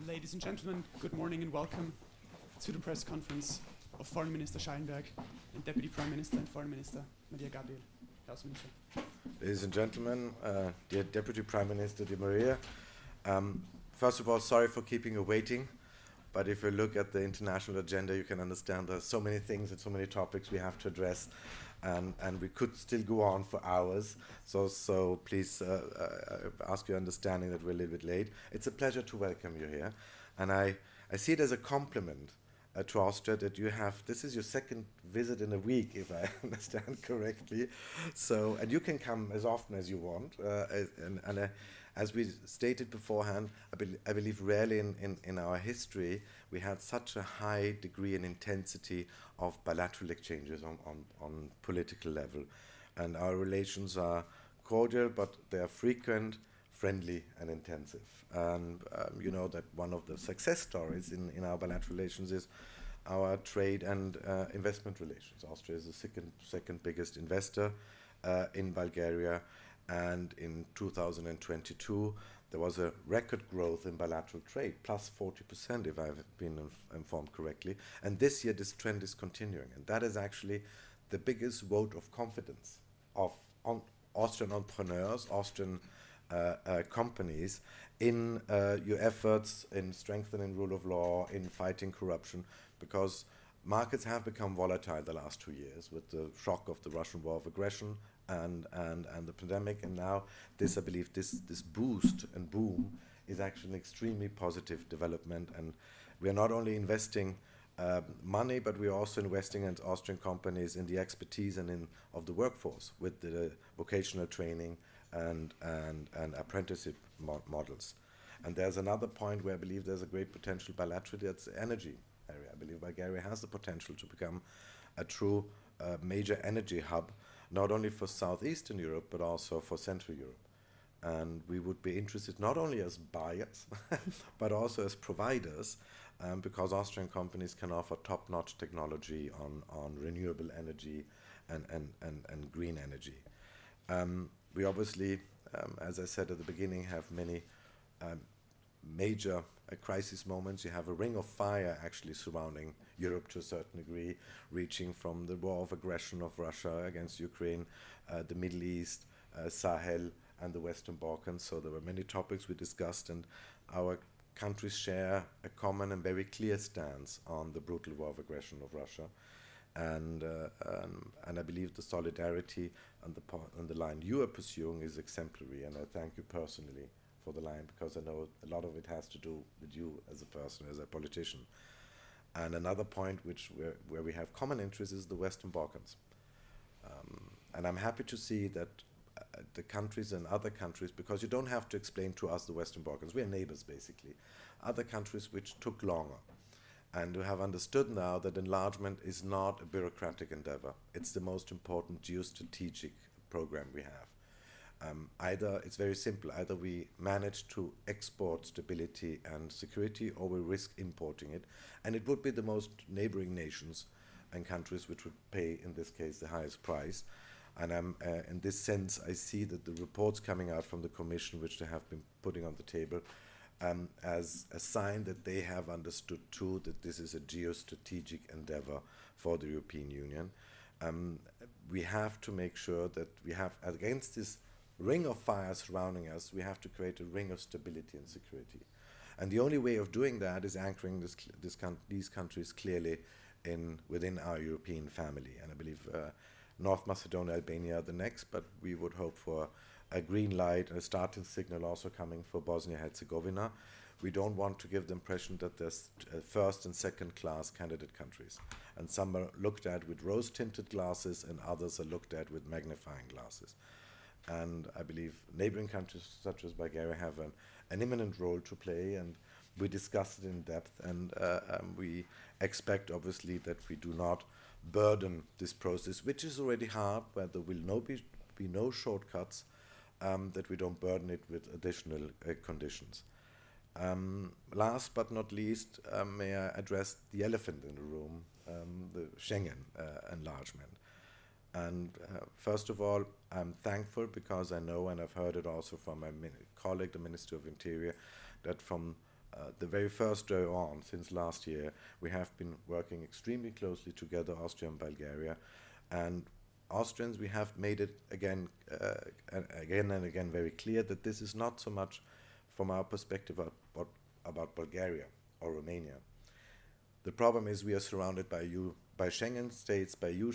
Ladies and gentlemen, good morning and welcome to the press conference of Foreign Minister Schallenberg and Deputy Prime Minister and Foreign Minister Mariya Gabriel. Außenminister. Ladies and gentlemen, dear Deputy Prime Minister Di Maria, first of all, sorry for keeping you waiting, but if you look at the international agenda, you can understand there are so many things and so many topics we have to address, and we could still go on for hours, so please ask your understanding that we're a little bit late. It's a pleasure to welcome you here, and I see it as a compliment to Austria that you have, this is your second visit in a week, if I understand correctly. So, and you can come as often as you want. As we stated beforehand, I believe rarely in our history we had such a high degree and intensity of bilateral exchanges on political level. And our relations are cordial, but they are frequent, friendly and intensive. And you know that one of the success stories in our bilateral relations is our trade and investment relations. Austria is the second biggest investor in Bulgaria, and in 2022 there was a record growth in bilateral trade, plus 40% if I've been informed correctly. And this year this trend is continuing, and that is actually the biggest vote of confidence of Austrian entrepreneurs, Austrian companies in your efforts in strengthening rule of law, in fighting corruption, because markets have become volatile the last 2 years with the shock of the Russian war of aggression and the pandemic, and now this, I believe, this boost and boom is actually an extremely positive development, and we are not only investing money, but we are also investing in Austrian companies in the expertise and of the workforce with the vocational training and apprenticeship models. And there's another point where I believe there's a great potential bilaterally, that's the energy area. I believe Bulgaria has the potential to become a true major energy hub, not only for Southeastern Europe, but also for Central Europe. And we would be interested not only as buyers, but also as providers, because Austrian companies can offer top-notch technology on renewable energy and green energy. We obviously, as I said at the beginning, have many major crisis moments. You have a ring of fire actually surrounding Europe to a certain degree, reaching from the war of aggression of Russia against Ukraine, the Middle East, Sahel, and the Western Balkans. So there were many topics we discussed, and our countries share a common and very clear stance on the brutal war of aggression of Russia. And I believe the solidarity and the line you are pursuing is exemplary, and I thank you personally for the line, because I know a lot of it has to do with you as a person, as a politician. And another point where we have common interests is the Western Balkans. And I'm happy to see that the countries and other countries, because you don't have to explain to us the Western Balkans, we are neighbors basically, other countries which took longer, and who have understood now that enlargement is not a bureaucratic endeavor. It's the most important geostrategic program we have. Either it's very simple, either we manage to export stability and security, or we risk importing it, and it would be the most neighboring nations and countries which would pay, in this case, the highest price. And in this sense, I see that the reports coming out from the Commission, which they have been putting on the table, as a sign that they have understood too that this is a geostrategic endeavor for the European Union. We have to make sure that we have, against this ring of fire surrounding us, we have to create a ring of stability and security. And the only way of doing that is anchoring these countries clearly within our European family. And I believe North Macedonia, Albania are the next, but we would hope for a green light and a starting signal also coming for Bosnia-Herzegovina. We don't want to give the impression that there's first and second class candidate countries. And some are looked at with rose-tinted glasses and others are looked at with magnifying glasses. And I believe neighboring countries such as Bulgaria have an imminent role to play, and we discussed it in depth, and we expect obviously that we do not burden this process, which is already hard, where there will be no shortcuts, that we don't burden it with additional conditions. Last but not least, may I address the elephant in the room, the Schengen enlargement. And first of all, I'm thankful because I know, and I've heard it also from my colleague, the Minister of Interior, that from the very first day on, since last year, we have been working extremely closely together, Austria and Bulgaria, and Austrians, we have made it again and again very clear that this is not so much from our perspective about Bulgaria or Romania. The problem is we are surrounded by Schengen states, by EU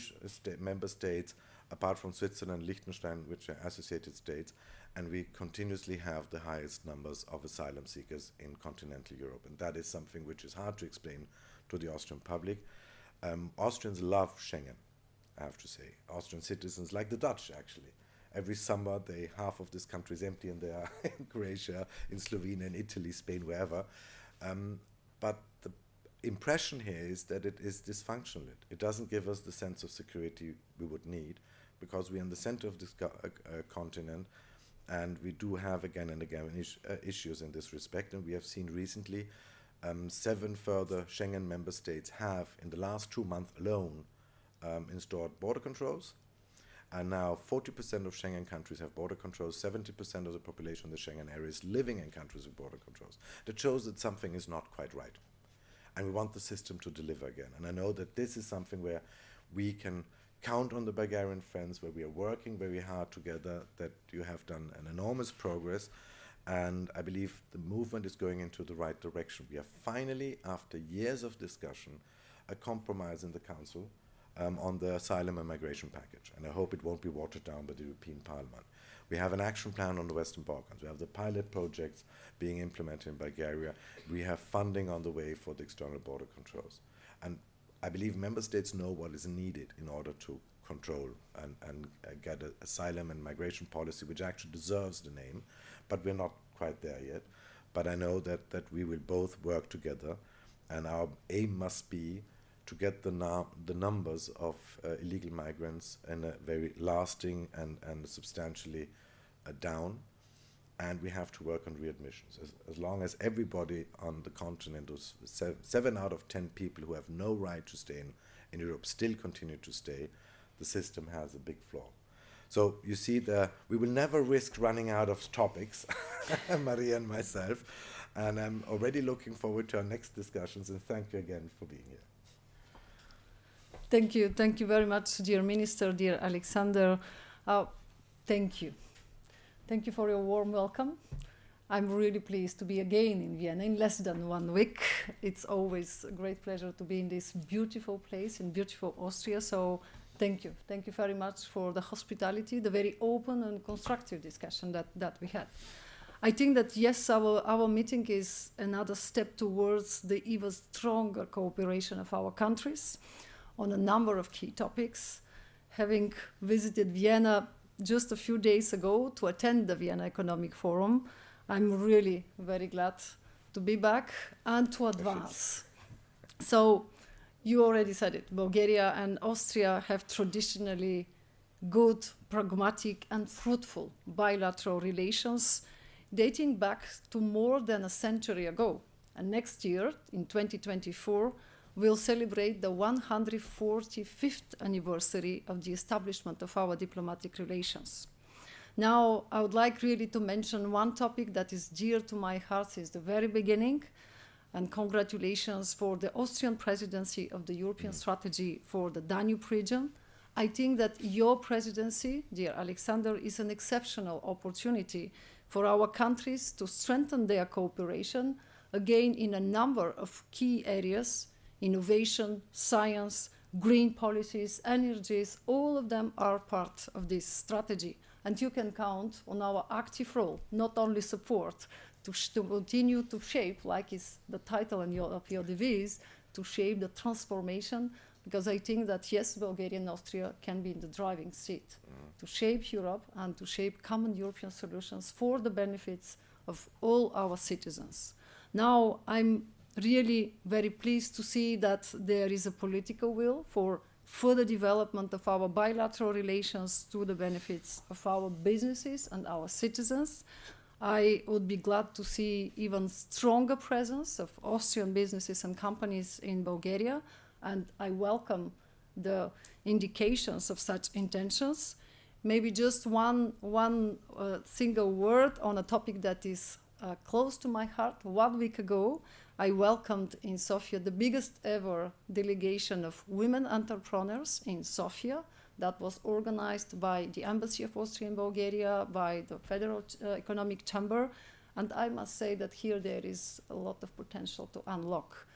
member states, apart from Switzerland, Liechtenstein, which are associated states, and we continuously have the highest numbers of asylum seekers in continental Europe. And that is something which is hard to explain to the Austrian public. Austrians love Schengen, I have to say. Austrian citizens, like the Dutch actually. Every summer, half of this country is empty and they are in Croatia, in Slovenia, in Italy, Spain, wherever. But the impression here is that it is dysfunctional. It doesn't give us the sense of security we would need, because we're in the center of this continent, and we do have again and again issues in this respect. And we have seen recently 7 further Schengen member states have, in the last 2 months alone, installed border controls. And now 40% of Schengen countries have border controls, 70% of the population in the Schengen area is living in countries with border controls. That shows that something is not quite right. And we want the system to deliver again. And I know that this is something where we can count on the Bulgarian friends, where we are working very hard together, that you have done an enormous progress. And I believe the movement is going into the right direction. We are finally, after years of discussion, a compromise in the Council on the asylum and migration package. And I hope it won't be watered down by the European Parliament. We have an action plan on the Western Balkans. We have the pilot projects being implemented in Bulgaria. We have funding on the way for the external border controls. And I believe member states know what is needed in order to control and get an asylum and migration policy which actually deserves the name, but we're not quite there yet. But I know that we will both work together, and our aim must be to get the numbers of illegal migrants in a very lasting and substantially down, and we have to work on readmissions. As long as everybody on the continent, those 7 out of 10 people who have no right to stay in Europe still continue to stay, the system has a big flaw. So you see, we will never risk running out of topics, Mariya and myself, and I'm already looking forward to our next discussions, and thank you again for being here. Thank you very much, dear Minister, dear Alexander. Thank you. Thank you for your warm welcome. I'm really pleased to be again in Vienna in less than 1 week. It's always a great pleasure to be in this beautiful place, in beautiful Austria. So thank you. Thank you very much for the hospitality, the very open and constructive discussion that we had. I think that, yes, our meeting is another step towards the even stronger cooperation of our countries on a number of key topics. Having visited Vienna just a few days ago to attend the Vienna Economic Forum, I'm really very glad to be back and to advance. So you already said it, Bulgaria and Austria have traditionally good, pragmatic and fruitful bilateral relations dating back to more than a century ago. And next year, in 2024, we'll celebrate the 145th anniversary of the establishment of our diplomatic relations. Now, I would like really to mention one topic that is dear to my heart since the very beginning, and congratulations for the Austrian presidency of the European strategy for the Danube region. I think that your presidency, dear Alexander, is an exceptional opportunity for our countries to strengthen their cooperation, again, in a number of key areas: innovation, science, green policies, energies. All of them are part of this strategy. And you can count on our active role, not only support, to continue to shape, like is the title of your devise, to shape the transformation, because I think that, yes, Bulgaria and Austria can be in the driving seat to shape Europe and to shape common European solutions for the benefits of all our citizens. Now, I'm really very pleased to see that there is a political will for further development of our bilateral relations to the benefits of our businesses and our citizens. I would be glad to see even stronger presence of Austrian businesses and companies in Bulgaria, and I welcome the indications of such intentions. Maybe just one single word on a topic that is close to my heart. 1 week ago, I welcomed in Sofia the biggest ever delegation of women entrepreneurs in Sofia. That was organized by the Embassy of Austria in Bulgaria, by the Federal Economic Chamber. And I must say that here there is a lot of potential to unlock.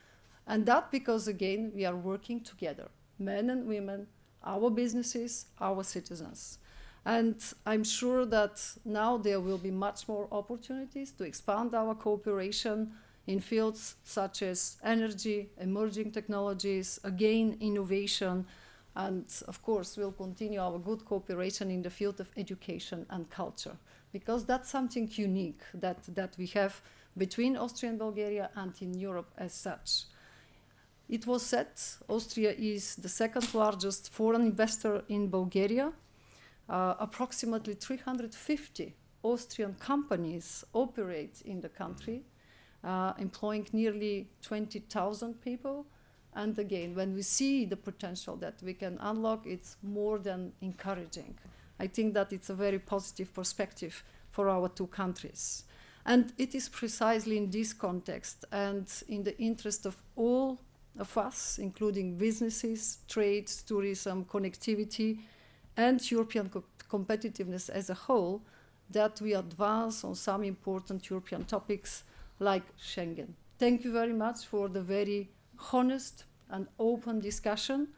And that because, again, we are working together, men and women, our businesses, our citizens. And I'm sure that now there will be much more opportunities to expand our cooperation in fields such as energy, emerging technologies, again, innovation, and of course we'll continue our good cooperation in the field of education and culture, because that's something unique that we have between Austria and Bulgaria and in Europe as such. It was said Austria is the second largest foreign investor in Bulgaria. Approximately 350 Austrian companies operate in the country, employing nearly 20,000 people. And again, when we see the potential that we can unlock, it's more than encouraging. I think that it's a very positive perspective for our two countries. And it is precisely in this context and in the interest of all of us, including businesses, trade, tourism, connectivity, and European competitiveness as a whole, that we advance on some important European topics like Schengen. Thank you very much for the very honest and open discussion.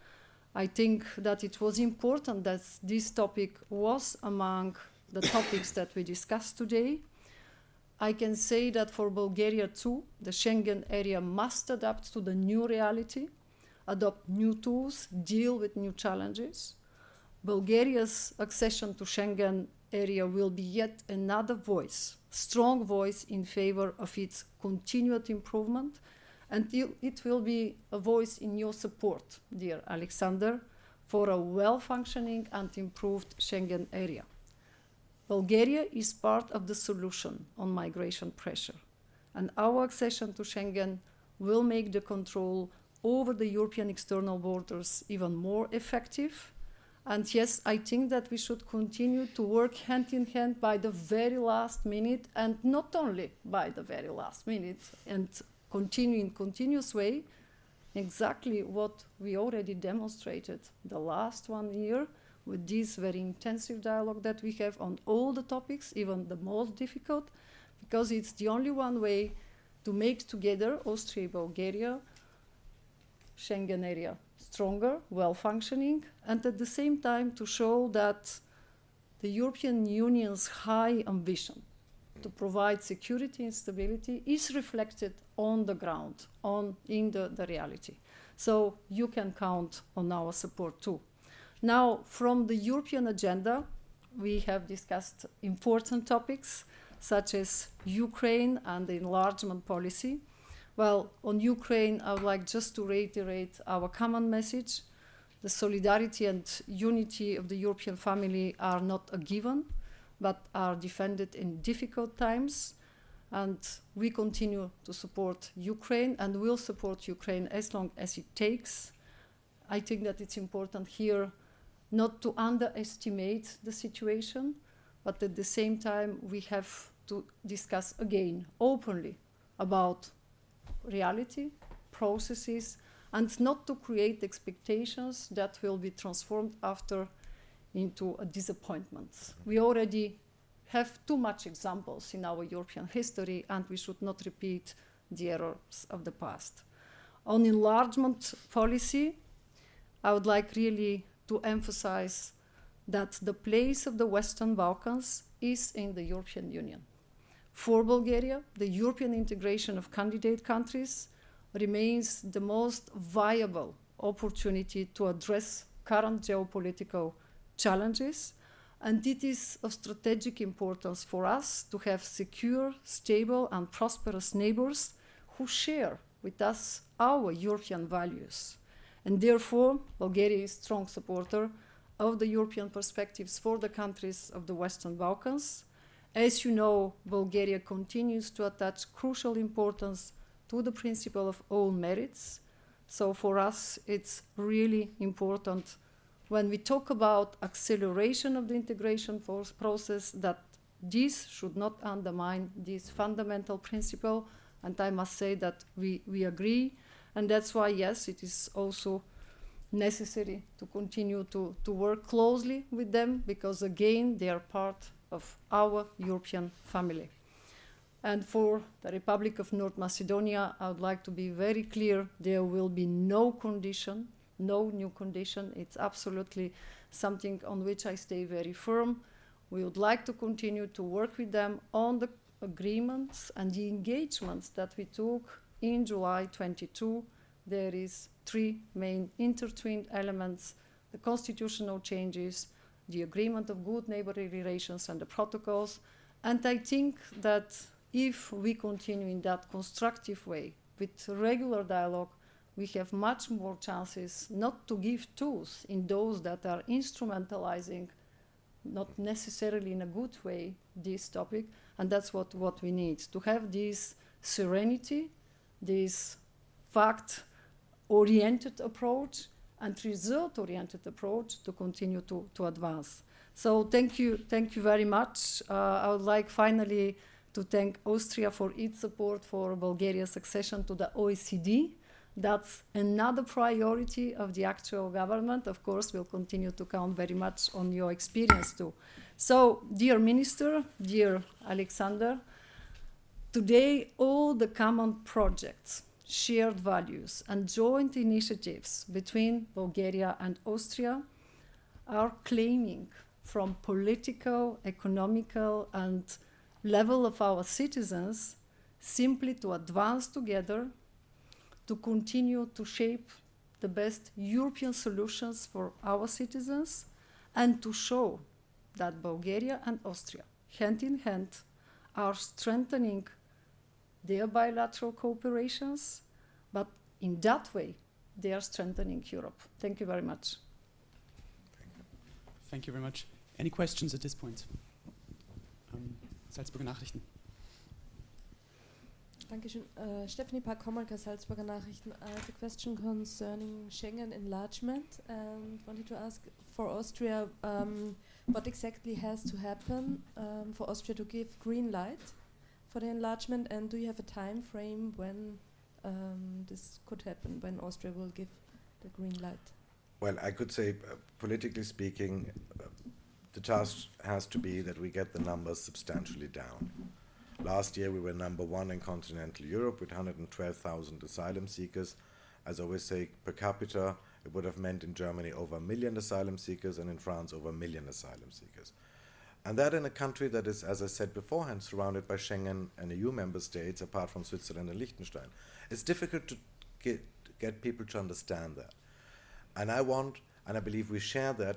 I think that it was important that this topic was among the topics that we discussed today. I can say that for Bulgaria too, the Schengen area must adapt to the new reality, adopt new tools, deal with new challenges. Bulgaria's accession to Schengen area will be yet another voice, strong voice in favor of its continued improvement, and it will be a voice in your support, dear Alexander, for a well-functioning and improved Schengen area. Bulgaria is part of the solution on migration pressure, and our accession to Schengen will make the control over the European external borders even more effective. And yes, I think that we should continue to work hand in hand by the very last minute, and not only by the very last minute, and continue in continuous way exactly what we already demonstrated the last 1 year with this very intensive dialogue that we have on all the topics, even the most difficult, because it's the only one way to make together Austria, Bulgaria, Schengen area stronger, well-functioning, and at the same time to show that the European Union's high ambition to provide security and stability is reflected on the ground, in the reality. So you can count on our support too. Now, from the European agenda, we have discussed important topics such as Ukraine and the enlargement policy. Well, on Ukraine, I would like just to reiterate our common message. The solidarity and unity of the European family are not a given, but are defended in difficult times. And we continue to support Ukraine and will support Ukraine as long as it takes. I think that it's important here not to underestimate the situation, but at the same time, we have to discuss again openly about reality, processes, and not to create expectations that will be transformed after into a disappointment. We already have too much examples in our European history, and we should not repeat the errors of the past. On enlargement policy, I would like really to emphasize that the place of the Western Balkans is in the European Union. For Bulgaria, the European integration of candidate countries remains the most viable opportunity to address current geopolitical challenges, and it is of strategic importance for us to have secure, stable, and prosperous neighbors who share with us our European values. And therefore, Bulgaria is a strong supporter of the European perspectives for the countries of the Western Balkans. As you know, Bulgaria continues to attach crucial importance to the principle of all merits. So for us, it's really important when we talk about acceleration of the integration process that this should not undermine this fundamental principle, and I must say that we agree, and that's why, yes, it is also necessary to continue to work closely with them, because again, they are part of our European family. And for the Republic of North Macedonia, I would like to be very clear, there will be no condition, no new condition. It's absolutely something on which I stay very firm. We would like to continue to work with them on the agreements and the engagements that we took in July 22. There is 3 main intertwined elements: the constitutional changes, the agreement of good neighborly relations, and the protocols. And I think that if we continue in that constructive way with regular dialogue, we have much more chances not to give tools in those that are instrumentalizing, not necessarily in a good way, this topic. And that's what we need, to have this serenity, this fact-oriented approach and result-oriented approach to continue to advance. So thank you very much. I would like finally to thank Austria for its support for Bulgaria's accession to the OECD. That's another priority of the actual government. Of course, we'll continue to count very much on your experience too. So, dear Minister, dear Alexander, today all the common projects, shared values, and joint initiatives between Bulgaria and Austria are claiming from political, economical, and level of our citizens simply to advance together, to continue to shape the best European solutions for our citizens, and to show that Bulgaria and Austria, hand in hand, are strengthening their bilateral cooperations, but in that way, they are strengthening Europe. Thank you very much. Thank you very much. Any questions at this point? Salzburger Nachrichten. Dankeschön. Stephanie Park-Homolka, Salzburger Nachrichten. I have a question concerning Schengen enlargement and wanted to ask for Austria, what exactly has to happen for Austria to give green light for the enlargement, and do you have a time frame when this could happen, when Austria will give the green light? Well, I could say, politically speaking, the task has to be that we get the numbers substantially down. Last year we were number 1 in continental Europe with 112,000 asylum seekers. As I always say, per capita, it would have meant in Germany over 1 million asylum seekers and in France over 1 million asylum seekers. And that in a country that is, as I said beforehand, surrounded by Schengen and EU member states, apart from Switzerland and Liechtenstein. It's difficult to get people to understand that. And I want, and I believe we share that,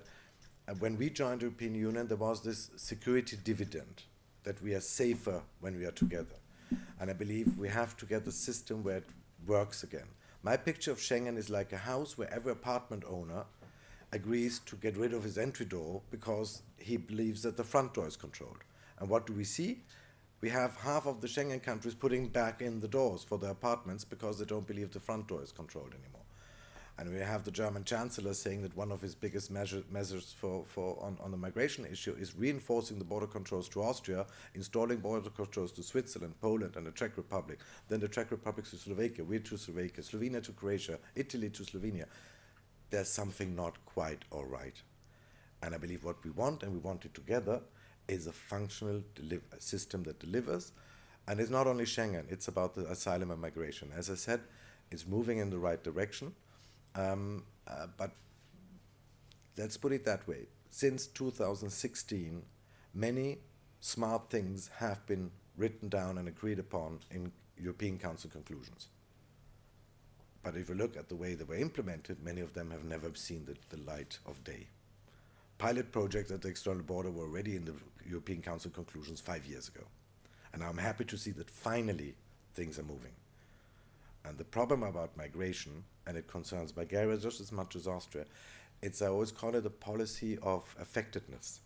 when we joined the European Union, there was this security dividend, that we are safer when we are together. And I believe we have to get the system where it works again. My picture of Schengen is like a house where every apartment owner agrees to get rid of his entry door because he believes that the front door is controlled. And what do we see? We have half of the Schengen countries putting back in the doors for their apartments because they don't believe the front door is controlled anymore. And we have the German Chancellor saying that one of his biggest measures on the migration issue is reinforcing the border controls to Austria, installing border controls to Switzerland, Poland, and the Czech Republic, then the Czech Republic to Slovakia, we to Slovakia, Slovenia to Croatia, Italy to Slovenia. There's something not quite all right. And I believe what we want, and we want it together, is a functional system that delivers. And it's not only Schengen, it's about the asylum and migration. As I said, it's moving in the right direction. But let's put it that way. Since 2016, many smart things have been written down and agreed upon in European Council conclusions. But if you look at the way they were implemented, many of them have never seen the light of day. Pilot projects at the external border were already in the European Council conclusions 5 years ago. And I'm happy to see that finally things are moving. And the problem about migration, and it concerns Bulgaria just as much as Austria, I always call it a policy of affectedness.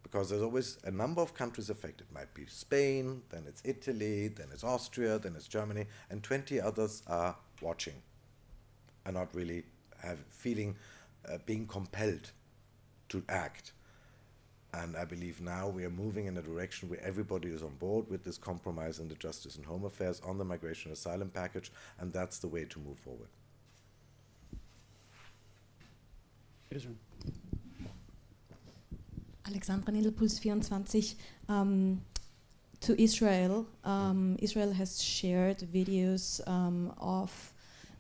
Because there's always a number of countries affected. It might be Spain, then it's Italy, then it's Austria, then it's Germany, and 20 others are watching and not really being compelled to act. And I believe now we are moving in a direction where everybody is on board with this compromise in the Justice and Home Affairs on the migration and asylum package, and that's the way to move forward. Bitteschön. Alexandra Nidl, Puls 24. To Israel, Israel has shared videos of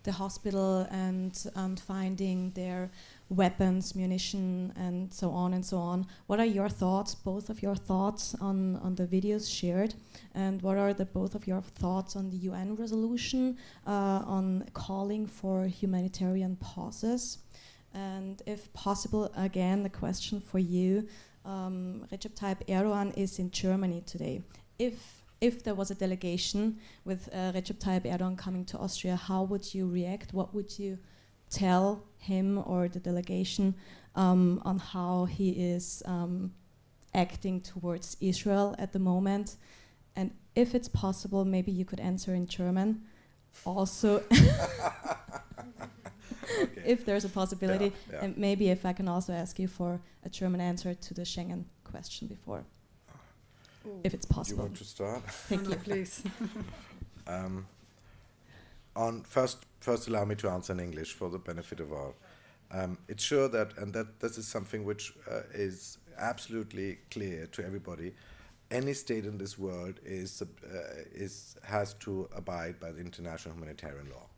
the hospital and finding their weapons, munition, and so on and so on. What are your thoughts, both of your thoughts on the videos shared? And what are both of your thoughts on the UN resolution on calling for humanitarian pauses? And if possible, again, the question for you, Recep Tayyip Erdogan is in Germany today. If there was a delegation with Recep Tayyip Erdogan coming to Austria, how would you react? What would you tell him or the delegation on how he is acting towards Israel at the moment? And if it's possible, maybe you could answer in German. Also, Okay. if there's a possibility, Yeah, yeah. and maybe if I can also ask you for a German answer to the Schengen question before, if it's You possible. want to start? Thank you. Please. First allow me to answer in English for the benefit of all. It's sure that, and that this is something which is absolutely clear to everybody, any state in this world has to abide by the international humanitarian law.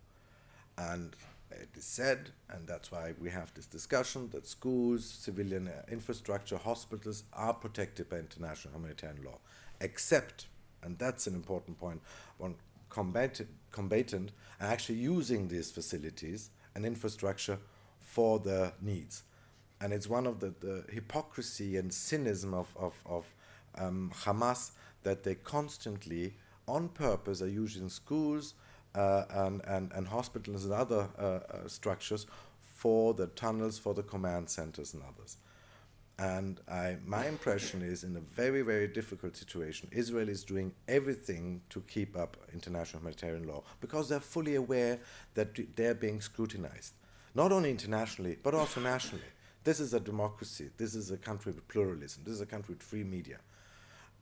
And it is said, and that's why we have this discussion, that schools, civilian infrastructure, hospitals are protected by international humanitarian law, except, and that's an important point, one combatant are actually using these facilities and infrastructure for their needs. And it's one of the hypocrisy and cynicism of Hamas that they constantly, on purpose, are using schools and hospitals and other structures for the tunnels, for the command centers and others. And my impression is, in a very, very difficult situation, Israel is doing everything to keep up international humanitarian law because they're fully aware that they're being scrutinized, not only internationally, but also nationally. This is a democracy. This is a country with pluralism. This is a country with free media.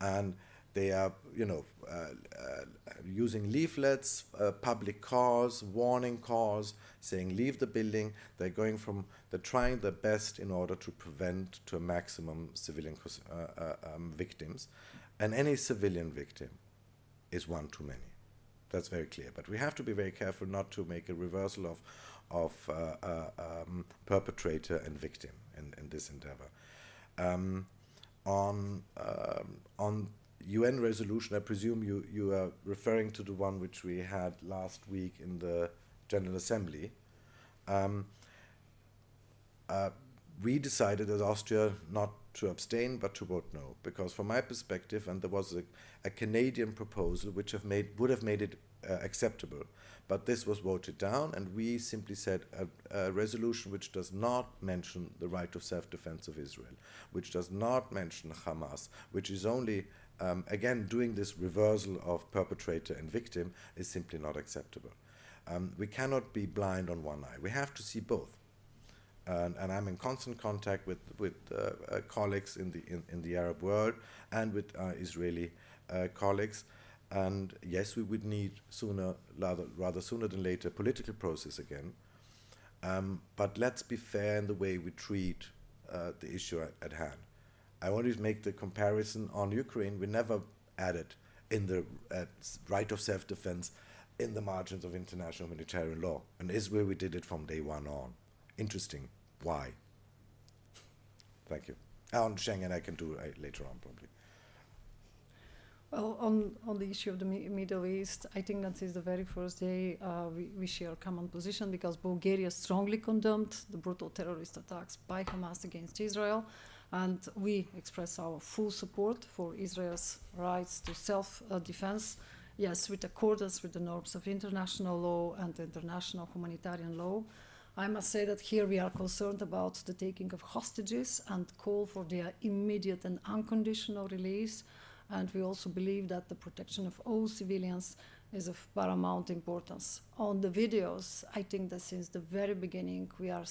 And they are, using leaflets, public cars, warning cars, saying leave the building. They're trying their best in order to prevent to a maximum civilian victims. And any civilian victim is one too many. That's very clear. But we have to be very careful not to make a reversal of perpetrator and victim in this endeavor. On UN resolution, I presume you are referring to the one which we had last week in the General Assembly. We decided as Austria not to abstain but to vote no, because from my perspective, and there was a Canadian proposal which would have made it acceptable, but this was voted down, and we simply said a resolution which does not mention the right of self-defense of Israel, which does not mention Hamas, which is only again doing this reversal of perpetrator and victim, is simply not acceptable. We cannot be blind on one eye. We have to see both. And I'm in constant contact with colleagues in the Arab world and with Israeli colleagues. And yes, we would need rather sooner than later, political process again. But let's be fair in the way we treat the issue at hand. I want to make the comparison on Ukraine. We never added in the right of self-defense in the margins of international humanitarian law. And Israel, we did it from day one on. Interesting. Why? Thank you. On Schengen, I can do later on, probably. Well, on the issue of the Middle East, I think that is the very first day we share a common position, because Bulgaria strongly condemned the brutal terrorist attacks by Hamas against Israel, and we express our full support for Israel's rights to self-defense, yes, with accordance with the norms of international law and international humanitarian law. I must say that here we are concerned about the taking of hostages and call for their immediate and unconditional release. And we also believe that the protection of all civilians is of paramount importance. On the videos, I think that since the very beginning we are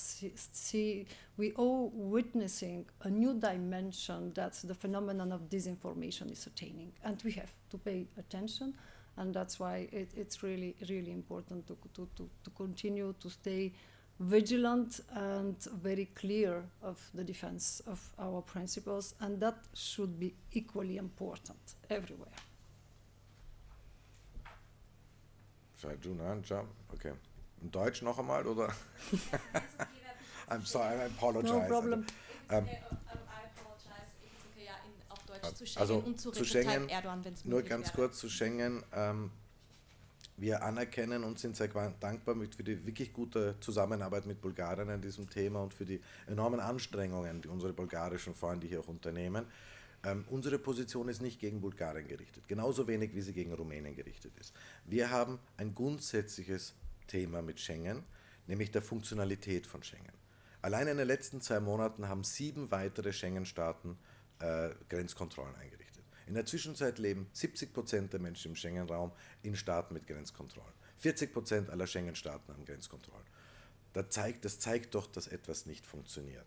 we all witnessing a new dimension that the phenomenon of disinformation is attaining, and we have to pay attention, and that's why it's really, really important to continue to stay vigilant and very clear of the defense of our principles, and that should be equally important everywhere. Should I do now? Jump? Okay. In Deutsch noch einmal, oder? I'm sorry, I apologize. No problem. I apologize. It's okay, ja, auf Deutsch zu Schengen also und zu zu Schengen, Erdogan, wenn es nur möglich ganz wäre. kurz zu Schengen. Wir anerkennen und sind sehr dankbar für die wirklich gute Zusammenarbeit mit Bulgarien an diesem Thema und für die enormen Anstrengungen, die unsere bulgarischen Freunde hier auch unternehmen. Unsere Position ist nicht gegen Bulgarien gerichtet, genauso wenig wie sie gegen Rumänien gerichtet ist. Wir haben ein grundsätzliches Thema mit Schengen, nämlich der Funktionalität von Schengen. Allein in den letzten 2 Monaten haben 7 weitere Schengen-Staaten Grenzkontrollen eingerichtet. In der Zwischenzeit leben 70% der Menschen im Schengen-Raum in Staaten mit Grenzkontrollen. 40% aller Schengen-Staaten haben Grenzkontrollen. Das zeigt doch, dass etwas nicht funktioniert.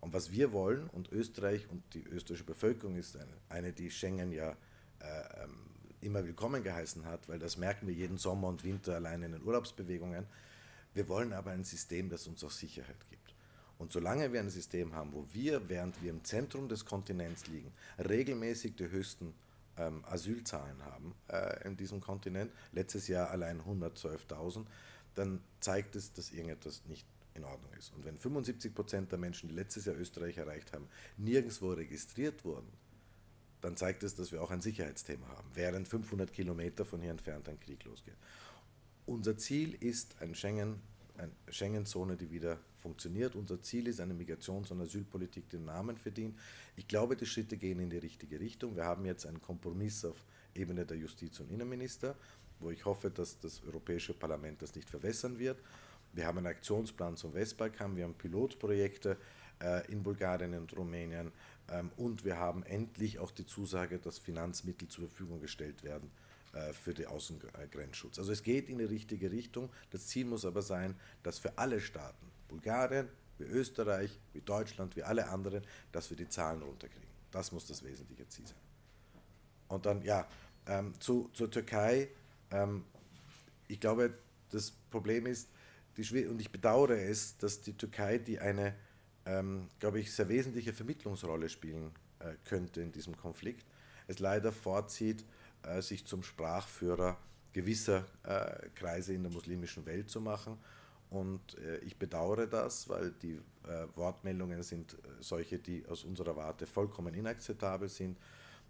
Und was wir wollen, und Österreich und die österreichische Bevölkerung ist eine, die Schengen ja immer willkommen geheißen hat, weil das merken wir jeden Sommer und Winter allein in den Urlaubsbewegungen. Wir wollen aber ein System, das uns auch Sicherheit gibt. Und solange wir ein System haben, wo wir, während wir im Zentrum des Kontinents liegen, regelmäßig die höchsten Asylzahlen haben in diesem Kontinent, letztes Jahr allein 112.000, dann zeigt es, dass irgendetwas nicht in Ordnung ist. Und wenn 75% der Menschen, die letztes Jahr Österreich erreicht haben, nirgendwo registriert wurden, dann zeigt es, dass wir auch ein Sicherheitsthema haben, während 500 Kilometer von hier entfernt ein Krieg losgeht. Unser Ziel ist eine Schengen-Zone, die wieder funktioniert. Unser Ziel ist eine Migrations- und Asylpolitik, die den Namen verdient. Ich glaube, die Schritte gehen in die richtige Richtung. Wir haben jetzt einen Kompromiss auf Ebene der Justiz- und Innenminister, wo ich hoffe, dass das Europäische Parlament das nicht verwässern wird. Wir haben einen Aktionsplan zum Westbalkan, wir haben Pilotprojekte in Bulgarien und Rumänien und wir haben endlich auch die Zusage, dass Finanzmittel zur Verfügung gestellt werden für den Außengrenzschutz. Also es geht in die richtige Richtung. Das Ziel muss aber sein, dass für alle Staaten, Bulgarien, wie Österreich, wie Deutschland, wie alle anderen, dass wir die Zahlen runterkriegen. Das muss das wesentliche Ziel sein. Und dann, ja, zur Türkei. Ich glaube, das Problem ist, und ich bedauere es, dass die Türkei, die eine, glaube ich, sehr wesentliche Vermittlungsrolle spielen könnte in diesem Konflikt, es leider vorzieht, sich zum Sprachführer gewisser Kreise in der muslimischen Welt zu machen. Und ich bedauere das, weil die Wortmeldungen sind solche, die aus unserer Warte vollkommen inakzeptabel sind.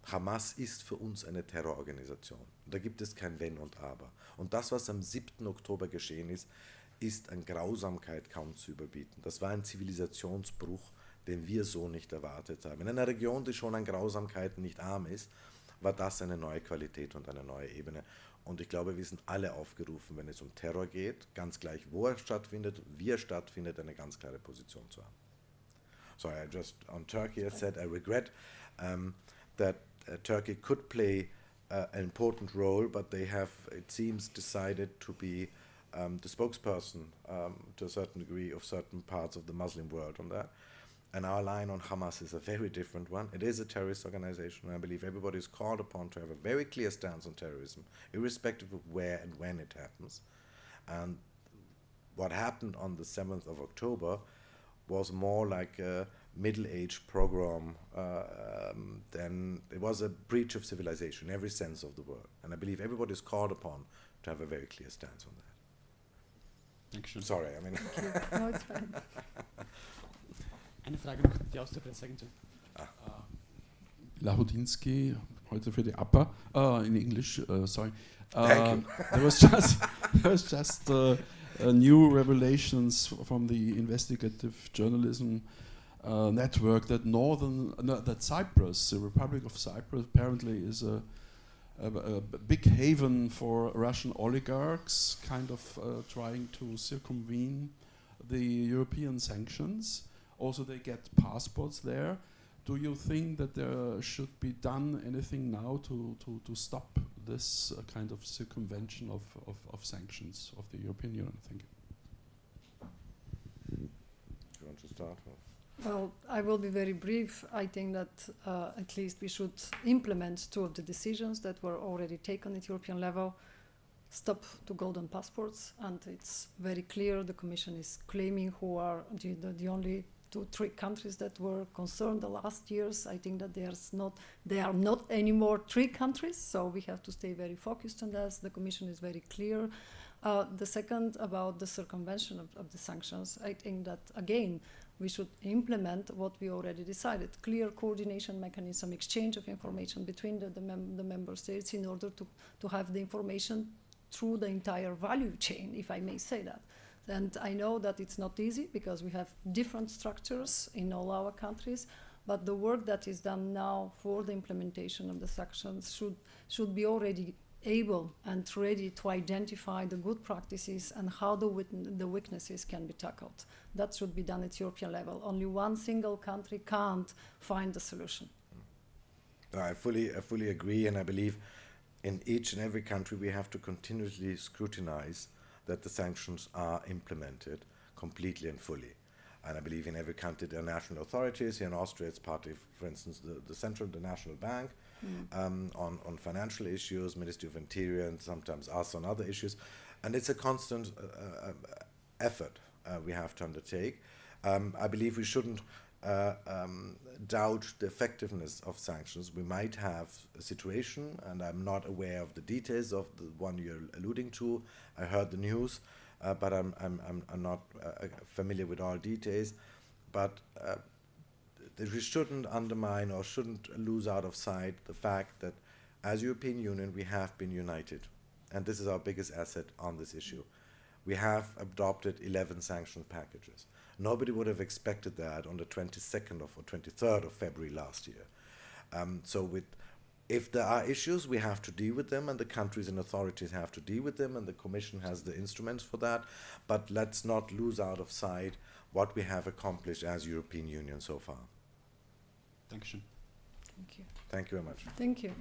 Hamas ist für uns eine Terrororganisation. Da gibt es kein Wenn und Aber. Und das, was am 7. Oktober geschehen ist an Grausamkeit kaum zu überbieten. Das war ein Zivilisationsbruch, den wir so nicht erwartet haben. In einer Region, die schon an Grausamkeiten nicht arm ist, war das eine neue Qualität und eine neue Ebene. Und ich glaube, wir sind alle aufgerufen, wenn es um Terror geht, ganz gleich, wo er stattfindet, wie er stattfindet, eine ganz klare Position zu haben. Sorry, I just, on Turkey, I said I regret that Turkey could play an important role, but they have, it seems, decided to be the spokesperson to a certain degree of certain parts of the Muslim world on that. And our line on Hamas is a very different one. It is a terrorist organization, and I believe everybody is called upon to have a very clear stance on terrorism, irrespective of where and when it happens. And what happened on the 7th of October was more like a middle-aged pogrom than it was a breach of civilization in every sense of the word. And I believe everybody is called upon to have a very clear stance on that. Dankeschön. Sorry, I mean. No, it's fine. Eine Frage noch, die aus der Presseagentur. Lahodinsky, heute für die APA, in English, sorry. Thank you. There was just new revelations from the investigative journalism network that that Cyprus, the Republic of Cyprus, apparently is a big haven for Russian oligarchs, kind of trying to circumvene the European sanctions. Also, they get passports there. Do you think that there should be done anything now to stop this kind of circumvention of sanctions of the European Union? Thank you. Do you want to start? Or? Well, I will be very brief. I think that at least we should implement two of the decisions that were already taken at European level. Stop to golden passports, and it's very clear the Commission is claiming who are the only 2-3 countries that were concerned the last years. I think that they are not anymore 3 countries, so we have to stay very focused on this. The Commission is very clear. The second, about the circumvention of the sanctions, I think that again we should implement what we already decided: clear coordination mechanism, exchange of information between the member states in order to have the information through the entire value chain, if I may say that. And I know that it's not easy because we have different structures in all our countries, but the work that is done now for the implementation of the sanctions should be already able and ready to identify the good practices and how the weaknesses can be tackled. That should be done at European level. Only one single country can't find the solution. I fully agree, and I believe in each and every country we have to continuously scrutinize that the sanctions are implemented completely and fully. And I believe in every country there are national authorities. Here in Austria it's partly, for instance, the National Bank on financial issues, Ministry of Interior, and sometimes us on other issues. And it's a constant effort we have to undertake. I believe we shouldn't doubt the effectiveness of sanctions. We might have a situation, and I'm not aware of the details of the one you're alluding to. I heard the news, but I'm not familiar with all details. But we shouldn't undermine or shouldn't lose out of sight the fact that as European Union we have been united, and this is our biggest asset on this issue. We have adopted 11 sanction packages. Nobody would have expected that on the 22nd or 23rd of February last year. If there are issues, we have to deal with them, and the countries and authorities have to deal with them, and the Commission has the instruments for that. But let's not lose out of sight what we have accomplished as European Union so far. Thank you. Thank you. Thank you very much. Thank you.